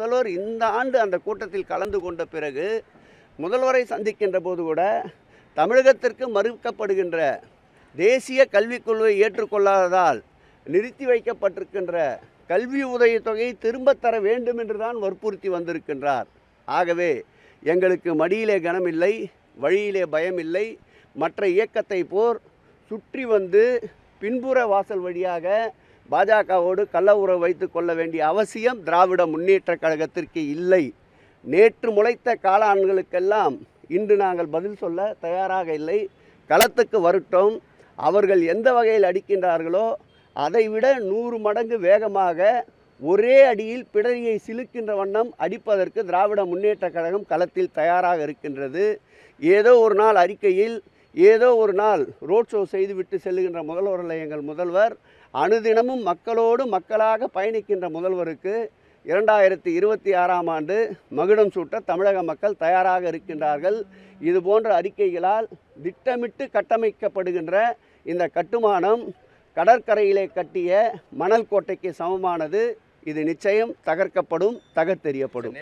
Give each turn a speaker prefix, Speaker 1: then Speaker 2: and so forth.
Speaker 1: முதல்வர் இந்த ஆண்டு அந்த கூட்டத்தில் கலந்து கொண்ட பிறகு முதல்வரை சந்திக்கின்ற போது கூட தமிழகத்திற்கு மறுக்கப்படுகின்ற தேசிய கல்விக் கொள்கையை ஏற்றுக்கொள்ளாததால் நிறுத்தி வைக்கப்பட்டிருக்கின்ற கல்வி உதவித்தொகையை திரும்பத் தர வேண்டும் என்று தான் வற்புறுத்தி வந்திருக்கின்றார். ஆகவே எங்களுக்கு மடியிலே கனமில்லை, வழியிலே பயமில்லை. மற்ற இயக்கத்தை போர் சுற்றி வந்து பின்புற வாசல் வழியாக பாஜகவோடு கள்ள உறவு வைத்து கொள்ள வேண்டிய அவசியம் திராவிட முன்னேற்ற கழகத்திற்கு இல்லை. நேற்று முளைத்த காளான்களுக்கெல்லாம் இன்று நாங்கள் பதில் சொல்ல தயாராக இல்லை. களத்துக்கு வரட்டும். அவர்கள் எந்த வகையில் அடிக்கின்றார்களோ அதைவிட 100 மடங்கு வேகமாக ஒரே அடியில் பிடரியை சிலுக்கின்ற வண்ணம் அடிப்பதற்கு திராவிட முன்னேற்ற கழகம் களத்தில் தயாராக இருக்கின்றது. ஏதோ ஒரு நாள் அறிக்கையில் ஏதோ ஒரு நாள் ரோட் ஷோ செய்துவிட்டு செல்லுகின்ற முதல்வர்களை எங்கள் முதல்வர் அனுதினமும் மக்களோடு மக்களாக பயணிக்கின்ற முதல்வருக்கு 2026ஆம் ஆண்டு மகுடம் சூட்ட தமிழக மக்கள் தயாராக இருக்கின்றார்கள். இது போன்ற அறிக்கைகளால் திட்டமிட்டு கட்டமைக்கப்படுகின்ற இந்த கட்டுமானம் கடற்கரையிலே கட்டிய மணல் கோட்டைக்கு சமமானது. இது நிச்சயம் தகர்க்கப்படும், தகர்த்தெறியப்படும்.